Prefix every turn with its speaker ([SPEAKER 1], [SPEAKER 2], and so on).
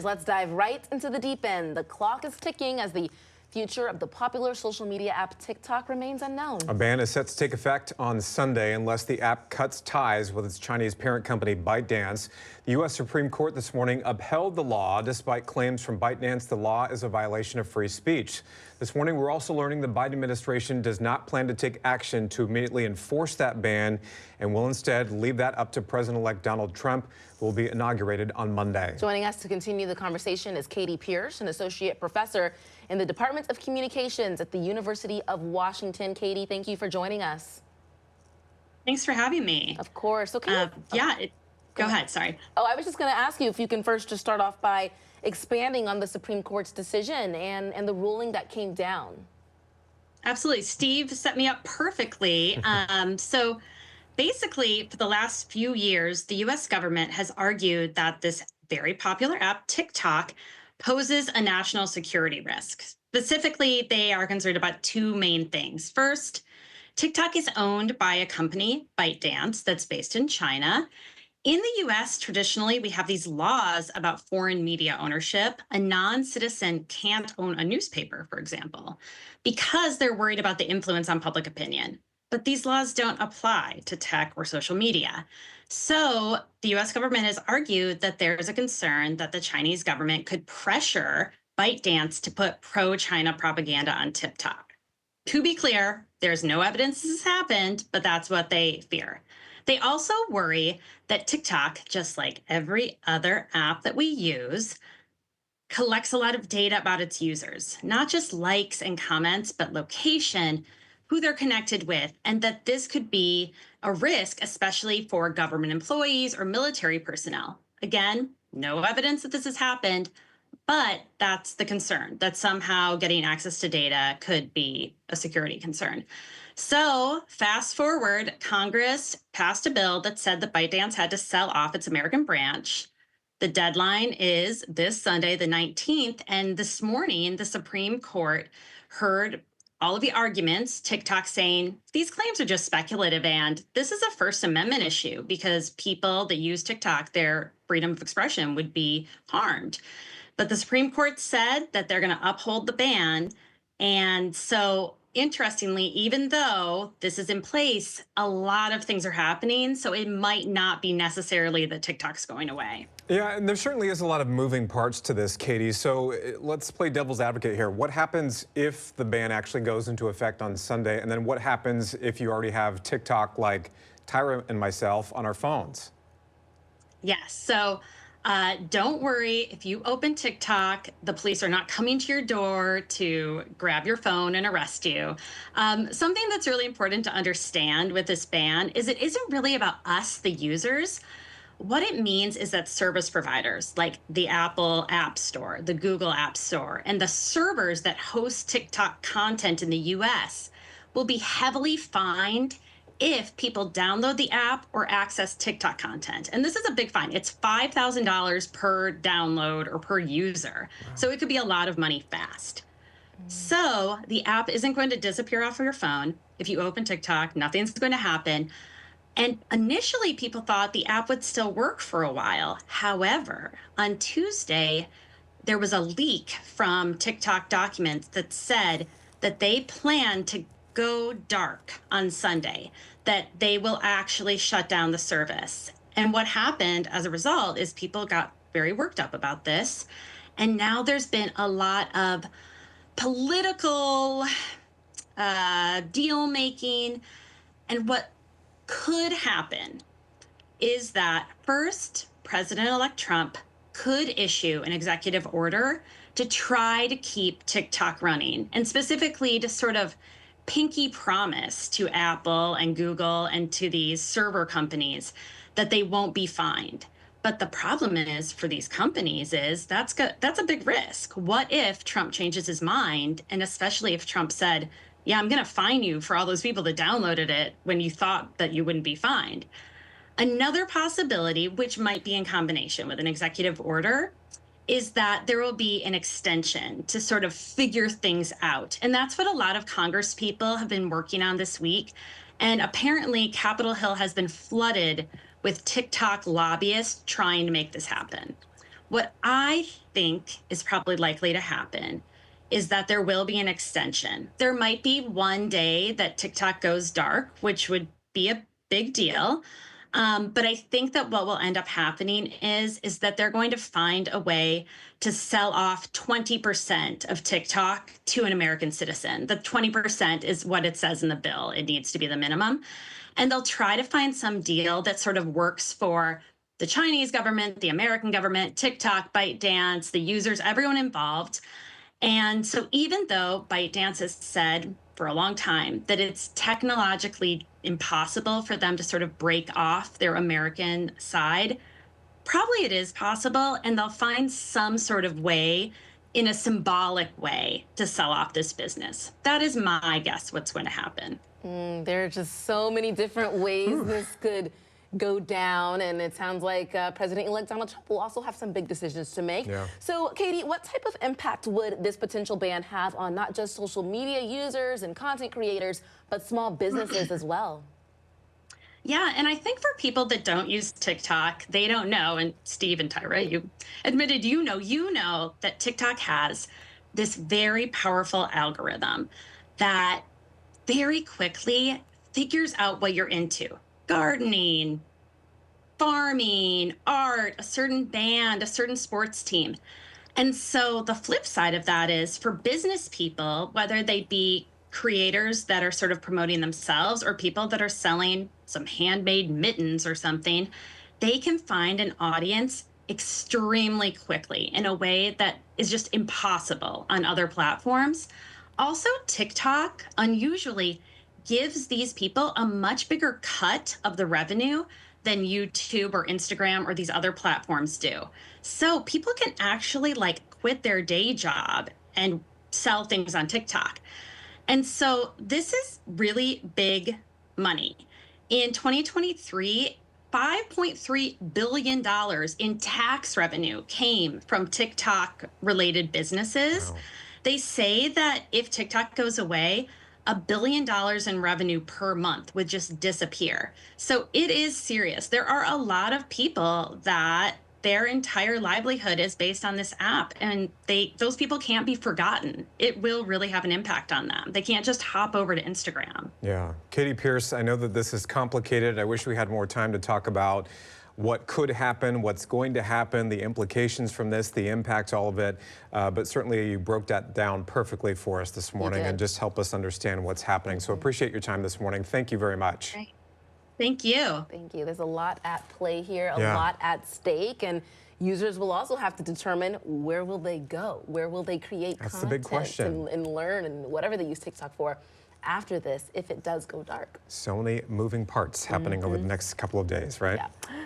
[SPEAKER 1] Let's dive right into the deep end. The clock is ticking as the future of the popular social media app TikTok remains unknown.
[SPEAKER 2] A ban is set to take effect on Sunday unless the app cuts ties with its Chinese parent company ByteDance. The U.S. Supreme Court this morning upheld the law despite claims from ByteDance the law is a violation of free speech. This morning, we're also learning the Biden administration does not plan to take action to immediately enforce that ban and will instead leave that up to President-elect Donald Trump, who will be inaugurated on Monday.
[SPEAKER 1] Joining us to continue the conversation is Katy Pearce, an associate professor in the Department of Communications at the University of Washington. Katy, thank you for joining us.
[SPEAKER 3] Thanks for having me.
[SPEAKER 1] Of course. Okay.
[SPEAKER 3] Go ahead. Sorry.
[SPEAKER 1] Oh, I was just going to ask you if you can first just start off by expanding on the Supreme Court's decision and the ruling that came down.
[SPEAKER 3] Absolutely. Steve set me up perfectly. So basically, for the last few years, the U.S. government has argued that this very popular app, TikTok, poses a national security risk. Specifically, they are concerned about two main things. First, TikTok is owned by a company, ByteDance, that's based in China. In the U.S., traditionally, we have these laws about foreign media ownership. A non-citizen can't own a newspaper, for example, because they're worried about the influence on public opinion. But these laws don't apply to tech or social media. So the U.S. government has argued that there's a concern that the Chinese government could pressure ByteDance to put pro-China propaganda on TikTok. To be clear, there's no evidence this has happened, but that's what they fear. They also worry that TikTok, just like every other app that we use, collects a lot of data about its users, not just likes and comments, but location, who they're connected with, and that this could be a risk, especially for government employees or military personnel. Again, no evidence that this has happened, but that's the concern, that somehow getting access to data could be a security concern. So fast forward, Congress passed a bill that said that ByteDance had to sell off its American branch. The deadline is this Sunday, the 19th, and this morning, the Supreme Court heard all of the arguments, TikTok saying these claims are just speculative and this is a First Amendment issue because people that use TikTok, their freedom of expression would be harmed. But the Supreme Court said that they're going to uphold the ban. And so interestingly, even though this is in place, a lot of things are happening. So it might not be necessarily that TikTok's going away.
[SPEAKER 2] Yeah, and there certainly is a lot of moving parts to this, Katy. So let's play devil's advocate here. What happens if the ban actually goes into effect on Sunday? And then what happens if you already have TikTok like Tyrah and myself on our phones?
[SPEAKER 3] Yes. So don't worry, if you open TikTok, the police are not coming to your door to grab your phone and arrest you. Something that's really important to understand with this ban is it isn't really about us, the users. What it means is that service providers like the Apple App Store, the Google App Store, and the servers that host TikTok content in the US will be heavily fined if people download the app or access TikTok content. And this is a big fine. It's $5,000 per download or per user. Wow. So it could be a lot of money fast. So the app isn't going to disappear off of your phone. If you open TikTok, nothing's going to happen. And initially, people thought the app would still work for a while. However, on Tuesday, there was a leak from TikTok documents that said that they plan to go dark on Sunday, that they will actually shut down the service. And what happened as a result is people got very worked up about this. And now there's been a lot of political deal making. And what could happen is that first, President-elect Trump could issue an executive order to try to keep TikTok running, and specifically to sort of pinky promise to Apple and Google and to these server companies that they won't be fined. But the problem is for these companies is that's a big risk. What if Trump changes his mind, and especially if Trump said, yeah, I'm going to fine you for all those people that downloaded it when you thought that you wouldn't be fined. Another possibility, which might be in combination with an executive order, is that there will be an extension to sort of figure things out. And that's what a lot of Congress people have been working on this week. And apparently Capitol Hill has been flooded with TikTok lobbyists trying to make this happen. What I think is probably likely to happen is that there will be an extension. There might be one day that TikTok goes dark, which would be a big deal. But I think that what will end up happening is that they're going to find a way to sell off 20% of TikTok to an American citizen. The 20% is what it says in the bill. It needs to be the minimum. And they'll try to find some deal that sort of works for the Chinese government, the American government, TikTok, ByteDance, the users, everyone involved. And so even though ByteDance has said for a long time that it's technologically impossible for them to sort of break off their American side, probably it is possible, and they'll find some sort of way, in a symbolic way, to sell off this business. That is my guess what's going to happen.
[SPEAKER 1] There are just so many different ways this could go down, and it sounds like President-elect Donald Trump will also have some big decisions to make.
[SPEAKER 2] Yeah.
[SPEAKER 1] So, Katy, what type of impact would this potential ban have on not just social media users and content creators, but small businesses as well?
[SPEAKER 3] Yeah, and I think for people that don't use TikTok, they don't know, and Steve and Tyrah, you admitted you know that TikTok has this very powerful algorithm that very quickly figures out what you're into. Gardening, farming, art, a certain band, a certain sports team. And so the flip side of that is for business people, whether they be creators that are sort of promoting themselves or people that are selling some handmade mittens or something, they can find an audience extremely quickly in a way that is just impossible on other platforms. Also, TikTok unusually gives these people a much bigger cut of the revenue than YouTube or Instagram or these other platforms do. So people can actually like quit their day job and sell things on TikTok. And so this is really big money. In 2023, $5.3 billion in tax revenue came from TikTok related businesses.
[SPEAKER 2] Wow.
[SPEAKER 3] They say that if TikTok goes away, $1 billion in revenue per month would just disappear. So it is serious. There are a lot of people that their entire livelihood is based on this app, and those people can't be forgotten. It will really have an impact on them. They can't just hop over to Instagram.
[SPEAKER 2] Yeah. Katy Pearce, I know that this is complicated. I wish we had more time to talk about what could happen, what's going to happen, the implications from this, the impact, all of it. But certainly you broke that down perfectly for us this morning and just help us understand what's happening. So appreciate your time this morning. Thank you very much.
[SPEAKER 3] Right. Thank you.
[SPEAKER 1] Thank you. There's a lot at play here, a
[SPEAKER 2] Yeah.
[SPEAKER 1] lot at stake, and users will also have to determine where will they go, where will they create
[SPEAKER 2] That's
[SPEAKER 1] content
[SPEAKER 2] the big question.
[SPEAKER 1] and learn and whatever they use TikTok for after this, if it does go dark.
[SPEAKER 2] So many moving parts happening over the next couple of days, right?
[SPEAKER 1] Yeah.